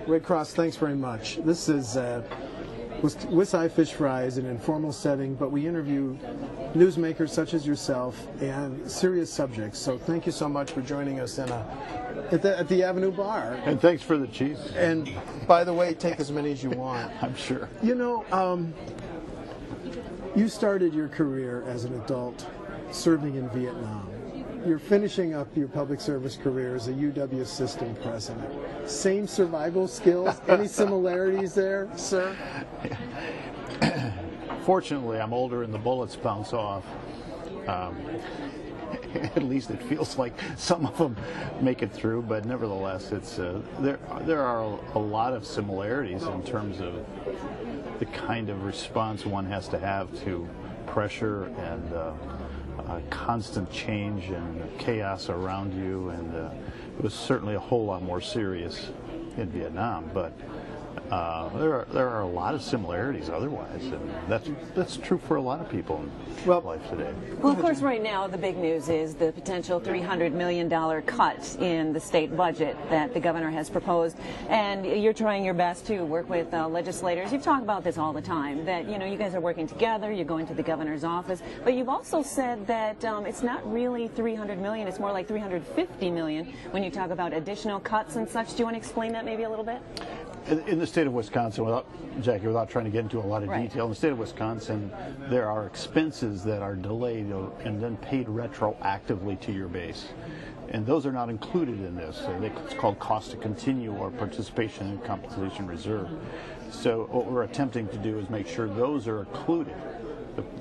Ray Cross, thanks very much. This is WisEye Fish Fries in an informal setting, but we interview newsmakers such as yourself and serious subjects. So thank you so much for joining us at the Avenue Bar. And thanks for the cheese. And by the way, take as many as you want. I'm sure. You know, you started your career as an adult serving in Vietnam. You're finishing up your public service career as a UW system president. Same survival skills? Any similarities there, sir? Fortunately, I'm older and the bullets bounce off. At least it feels like some of them make it through, but nevertheless, it's there are a lot of similarities in terms of the kind of response one has to have to pressure and constant change and chaos around you, and it was certainly a whole lot more serious in Vietnam, but there are a lot of similarities otherwise, and that's true for a lot of people in life today. Well, of course, right now the big news is the potential $300 million cut in the state budget that the governor has proposed, and you're trying your best to work with legislators. You've talked about this all the time, that you guys are working together, you're going to the governor's office, but you've also said that it's not really $300 million, it's more like $350 million when you talk about additional cuts and such. Do you want to explain that maybe a little bit? In the state of Wisconsin, without trying to get into a lot of detail, in the state of Wisconsin, there are expenses that are delayed and then paid retroactively to your base. And those are not included in this. It's called cost to continue or participation in compensation reserve. So what we're attempting to do is make sure those are included.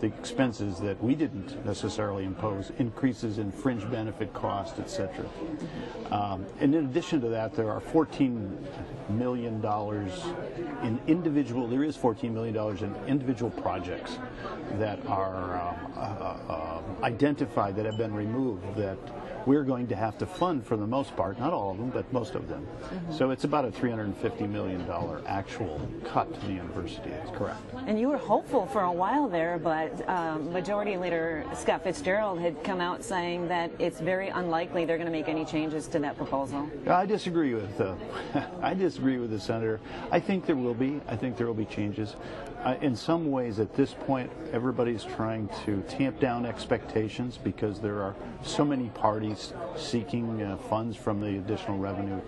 The expenses that we didn't necessarily impose, increases in fringe benefit cost, etc. And in addition to that, there are $14 million in individual. There is $14 million in individual projects that are identified that have been removed that we're going to have to fund for the most part, not all of them, but most of them. So it's about a $350 million actual cut to the university. That's correct. And you were hopeful for a while there, but Majority Leader Scott Fitzgerald had come out saying that it's very unlikely they're going to make any changes to that proposal. I disagree with the senator. I think there will be. I think there will be changes. In some ways, at this point, everybody's trying to tamp down expectations because there are so many parties seeking funds from the additional revenue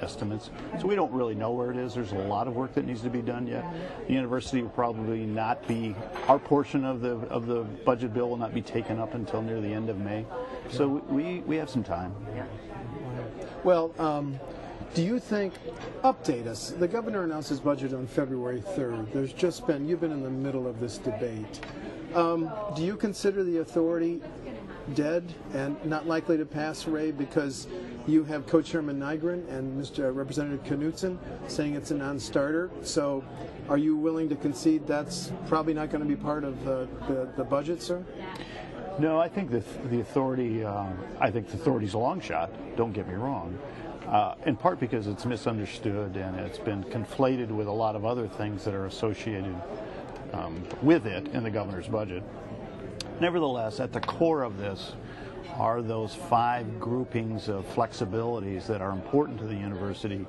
estimates. So we don't really know where it is. There's a lot of work that needs to be done yet. The university will probably not be, our portion of the budget bill will not be taken up until near the end of May. So we have some time. Well, do you think, update us, the governor announced his budget on February 3rd. There's just been, you've been in the middle of this debate. Do you consider the authority dead and not likely to pass, Ray, because you have Co-Chairman Nygren and Mr. Representative Knudsen saying it's a non-starter? So are you willing to concede that's probably not going to be part of the budget, sir? No, I think the authority's a long shot, don't get me wrong. In part because it's misunderstood and it's been conflated with a lot of other things that are associated with it in the governor's budget. Nevertheless, at the core of this are those 5 groupings of flexibilities that are important to the university,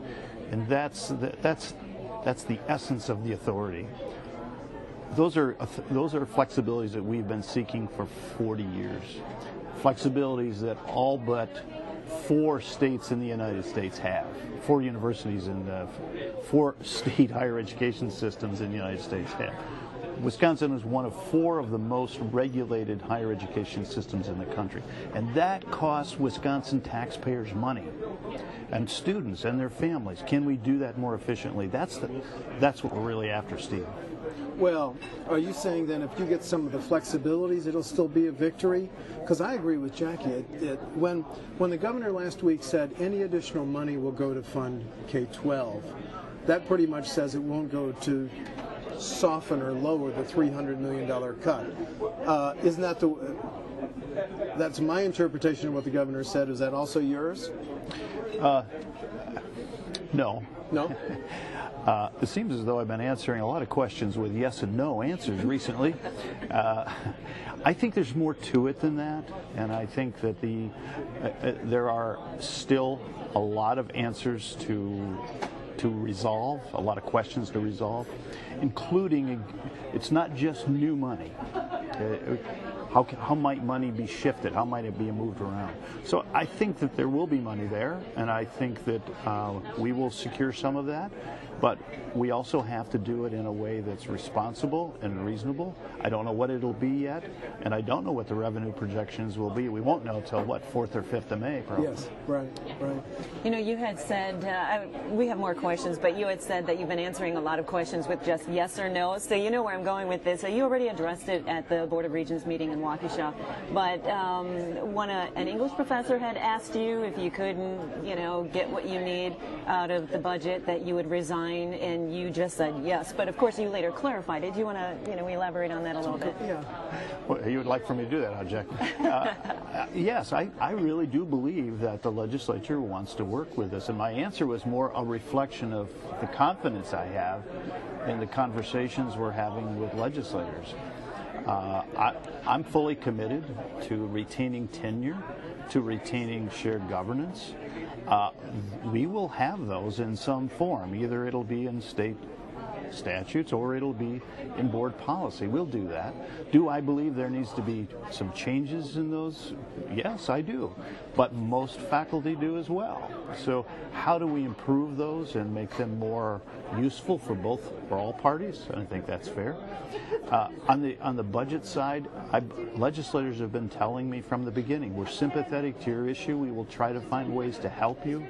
and that's the essence of the authority. Those are flexibilities that we've been seeking for 40 years. Flexibilities that all but 4 states in the United States have. 4 universities and 4 state higher education systems in the United States have. Wisconsin is one of 4 of the most regulated higher education systems in the country. And that costs Wisconsin taxpayers money and students and their families. Can we do that more efficiently? That's what we're really after, Steve. Well, are you saying then if you get some of the flexibilities, it'll still be a victory? Because I agree with Jackie. When the governor last week said any additional money will go to fund K-12, that pretty much says it won't go to soften or lower the $300 million cut. Isn't that that's my interpretation of what the governor said. Is that also yours? No. No? It seems as though I've been answering a lot of questions with yes and no answers recently. I think there's more to it than that, and I think that there are still a lot of answers to resolve, a lot of questions to resolve, including it's not just new money. How might money be shifted? How might it be moved around? So I think that there will be money there, and I think that we will secure some of that. But we also have to do it in a way that's responsible and reasonable. I don't know what it'll be yet, and I don't know what the revenue projections will be. We won't know till, what, 4th or 5th of May, probably. Yes, right. You know, you had said, we have more questions, but you had said that you've been answering a lot of questions with just yes or no, so you know where I'm going with this. So you already addressed it at the Board of Regents meeting in Waukesha, but an English professor had asked you if you couldn't, get what you need out of the budget, that you would resign, and you just said yes. But of course, you later clarified it. Do you want to, elaborate on that a little bit? Yeah. Well, you would like for me to do that, huh, Jack? Yes, I really do believe that the legislature wants to work with us, and my answer was more a reflection of the confidence I have in the conversations we're having with legislators. I'm fully committed to retaining tenure, to retaining shared governance. We will have those in some form. Either it'll be in state statutes or it'll be in board policy. We'll do that. Do I believe there needs to be some changes in those? Yes, I do. But most faculty do as well. So how do we improve those and make them more useful for all parties? I think that's fair. On the budget side, legislators have been telling me from the beginning, we're sympathetic to your issue. We will try to find ways to help you.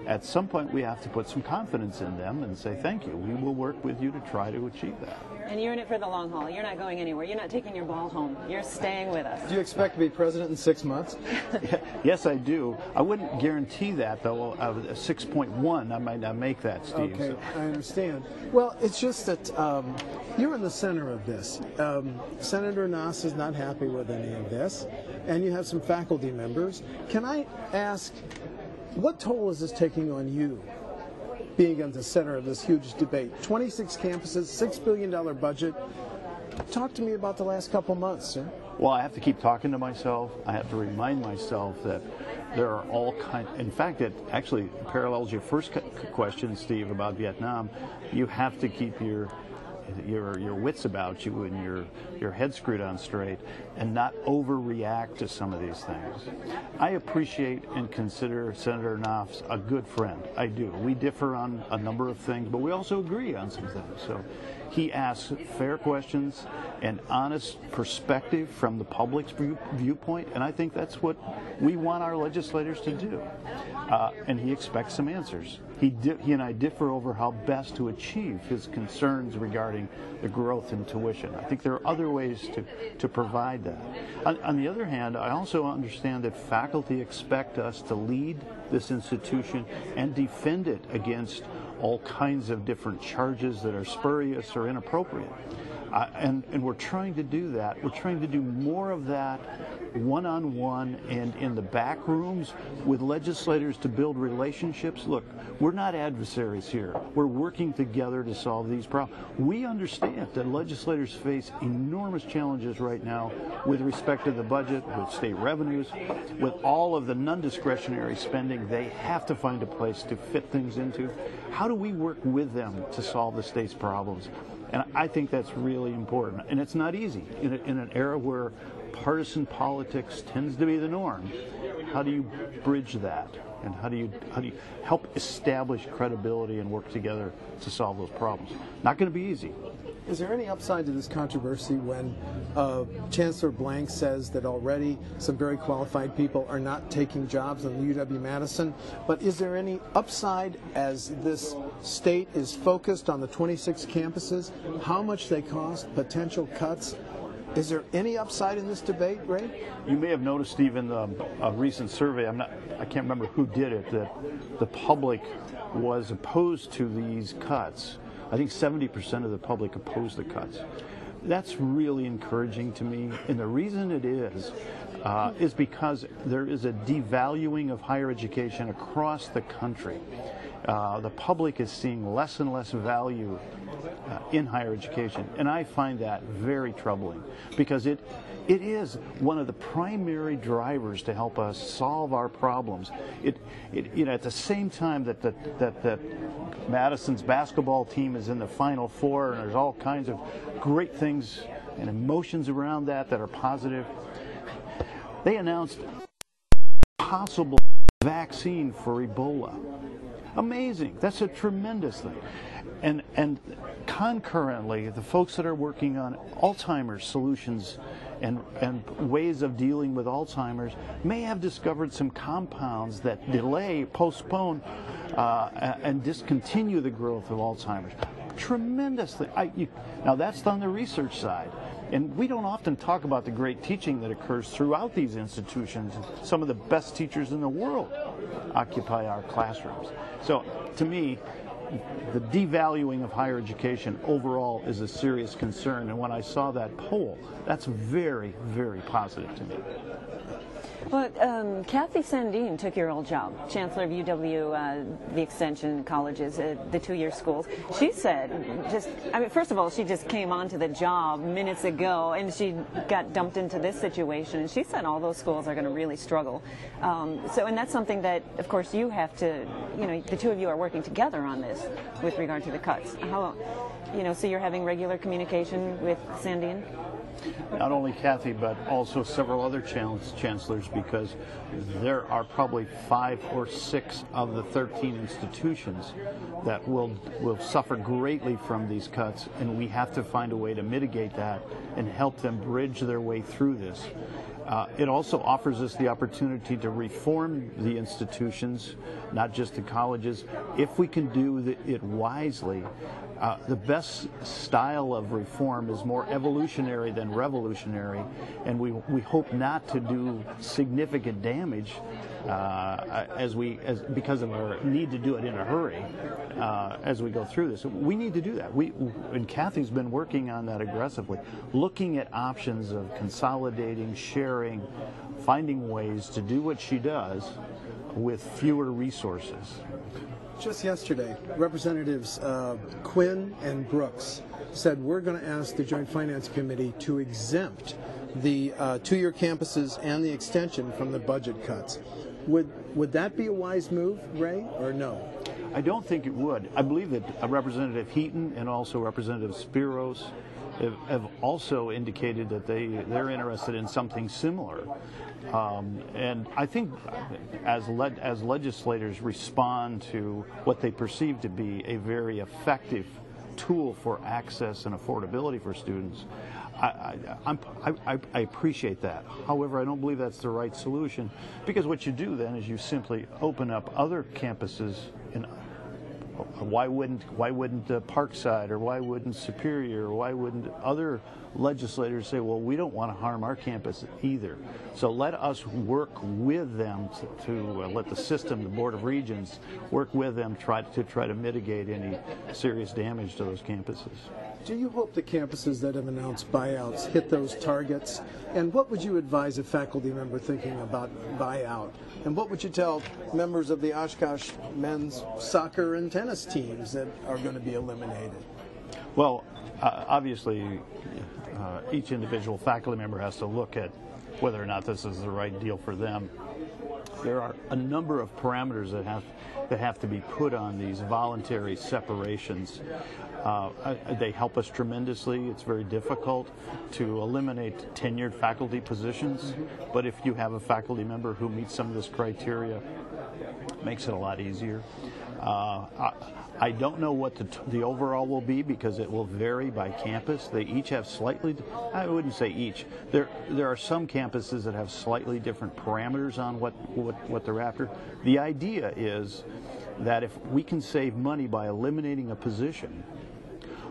At some point, we have to put some confidence in them and say, thank you. We will work with you to try to achieve that. And you're in it for the long haul. You're not going anywhere. You're not taking your ball home. You're staying with us. Do you expect to be president in 6 months? Yes, I do. I wouldn't guarantee that, though. 6.1, I might not make that, Steve. Okay, so. I understand. Well, it's just that you're in the center of this. Senator Nass is not happy with any of this, and you have some faculty members. Can I ask, what toll is this taking on you, being at the center of this huge debate? 26 campuses, $6 billion budget. Talk to me about the last couple months, sir. Well, I have to keep talking to myself. I have to remind myself that there are all kinds. In fact, it actually parallels your first question, Steve, about Vietnam. You have to keep your wits about you and your head screwed on straight and not overreact to some of these things. I appreciate and consider Senator Knopf a good friend. I do. We differ on a number of things, but we also agree on some things. So he asks fair questions and honest perspective from the public's viewpoint, and I think that's what we want our legislators to do. And he expects some answers. He and I differ over how best to achieve his concerns regarding the growth in tuition. I think there are other ways to provide that. On the other hand, I also understand that faculty expect us to lead this institution and defend it against all kinds of different charges that are spurious or inappropriate. And we're trying to do that. We're trying to do more of that one-on-one and in the back rooms with legislators to build relationships. Look, we're not adversaries here. We're working together to solve these problems. We understand that legislators face enormous challenges right now with respect to the budget, with state revenues, with all of the non-discretionary spending they have to find a place to fit things into. How do we work with them to solve the state's problems? And I think that's really important. And it's not easy in an era where partisan politics tends to be the norm. How do you bridge that? And how do you help establish credibility and work together to solve those problems? Not going to be easy. Is there any upside to this controversy when Chancellor Blank says that already some very qualified people are not taking jobs on UW-Madison? But is there any upside as this state is focused on the 26 campuses, how much they cost, potential cuts? Is there any upside in this debate, Ray? You may have noticed, Steve, in a recent survey, I can't remember who did it, that the public was opposed to these cuts. I think 70% of the public opposed the cuts. That's really encouraging to me, and the reason it is because there is a devaluing of higher education across the country. The public is seeing less and less value in higher education, and I find that very troubling because it is one of the primary drivers to help us solve our problems. At the same time that Madison's basketball team is in the Final Four, and there's all kinds of great things and emotions around that are positive, they announced a possible vaccine for Ebola. Amazing. That's a tremendous thing. And concurrently, the folks that are working on Alzheimer's solutions and ways of dealing with Alzheimer's may have discovered some compounds that delay, postpone, and discontinue the growth of Alzheimer's. Tremendous thing. Now that's on the research side. And we don't often talk about the great teaching that occurs throughout these institutions. Some of the best teachers in the world occupy our classrooms. So to me, the devaluing of higher education overall is a serious concern. And when I saw that poll, that's very, very positive to me. But Kathy Sandine took your old job, Chancellor of UW, the Extension colleges, the two-year schools. She said, first of all, she just came onto the job minutes ago, and she got dumped into this situation. And she said all those schools are going to really struggle. And that's something that, of course, you have to, the two of you are working together on this with regard to the cuts. So you're having regular communication with Sandine? Not only Kathy, but also several other chancellors, because there are probably 5 or 6 of the 13 institutions that will suffer greatly from these cuts, and we have to find a way to mitigate that and help them bridge their way through this. It also offers us the opportunity to reform the institutions, not just the colleges, if we can do it wisely. The best style of reform is more evolutionary than revolutionary, and we hope not to do significant damage because of our need to do it in a hurry as we go through this. We need to do that. And Kathy's been working on that aggressively, looking at options of consolidating, sharing, finding ways to do what she does with fewer resources. Just yesterday, Representatives Quinn and Brooks said we're going to ask the Joint Finance Committee to exempt the two-year campuses and the extension from the budget cuts. Would that be a wise move, Ray, or no? I don't think it would. I believe that Representative Heaton and also Representative Spiros have also indicated that they're interested in something similar. And I think as legislators respond to what they perceive to be a very effective tool for access and affordability for students, I appreciate that. However, I don't believe that's the right solution, because what you do then is you simply open up other campuses. Why wouldn't Parkside, or why wouldn't Superior, or why wouldn't other legislators say, well, we don't want to harm our campus either. So let us work with them to let the system, the Board of Regents, work with them to try to mitigate any serious damage to those campuses. Do you hope the campuses that have announced buyouts hit those targets? And what would you advise a faculty member thinking about buyout? And what would you tell members of the Oshkosh men's soccer and tennis teams that are going to be eliminated? Well, obviously, each individual faculty member has to look at whether or not this is the right deal for them. There are a number of parameters that have to be put on these voluntary separations. They help us tremendously. It's very difficult to eliminate tenured faculty positions, but if you have a faculty member who meets some of this criteria, it makes it a lot easier. I don't know what the overall will be, because it will vary by campus. They each have slightly, I wouldn't say each, there are some campuses that have slightly different parameters on what they're after. The idea is that if we can save money by eliminating a position,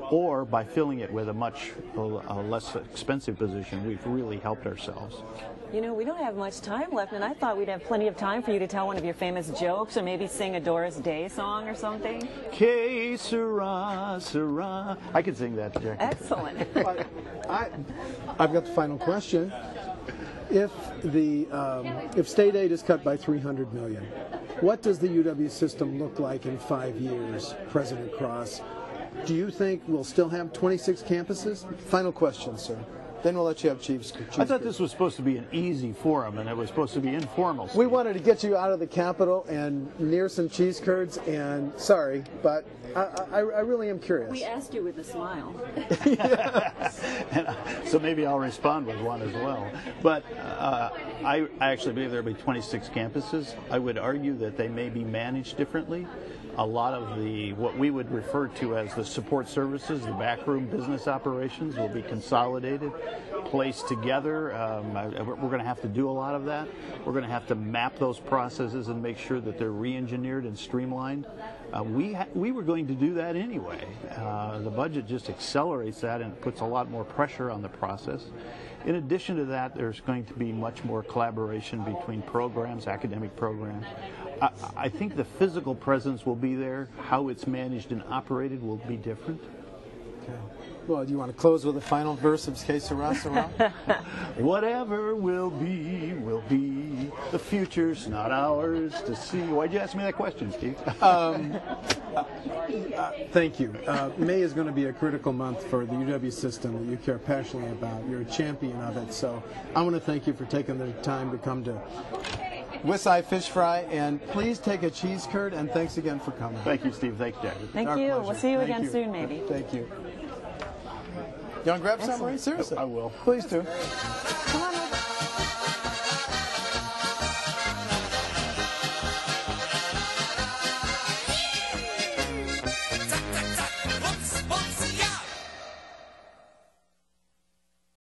or by filling it with a much less expensive position, we've really helped ourselves. We don't have much time left, and I thought we'd have plenty of time for you to tell one of your famous jokes, or maybe sing a Doris Day song or something. Que sera, sera. I can sing that, Jack. Excellent. I've got the final question. If state aid is cut by $300 million, What does the UW system look like in 5 years, President Cross? Do you think we'll still have 26 campuses? Final question, sir. Then we'll let you have cheese. I thought this was supposed to be an easy forum, and it was supposed to be informal. We wanted to get you out of the Capitol and near some cheese curds, and sorry, but I really am curious. We asked you with a smile. So maybe I'll respond with one as well. But I actually believe there will be 26 campuses. I would argue that they may be managed differently. A lot of what we would refer to as the support services, the backroom business operations, will be consolidated, placed together. We're going to have to do a lot of that. We're going to have to map those processes and make sure that they're re-engineered and streamlined. We were going to do that anyway. The budget just accelerates that and puts a lot more pressure on the process. In addition to that, there's going to be much more collaboration between programs, academic programs. I think the physical presence will be there. How it's managed and operated will be different. Okay. Well, do you want to close with a final verse of Que Sera, Sera? Whatever will be, will be. The future's not ours to see. Why'd you ask me that question, Steve? Thank you. May is going to be a critical month for the UW system that you care passionately about. You're a champion of it. So I want to thank you for taking the time to come to WisEye Fish Fry, and please take a cheese curd, and thanks again for coming. Thank you, Steve. Thanks, Jack. Thank Our you. pleasure. We'll see you Thank again you. soon, maybe. Thank you. You want to grab some, Marie? Seriously. I will. Please do. Come on.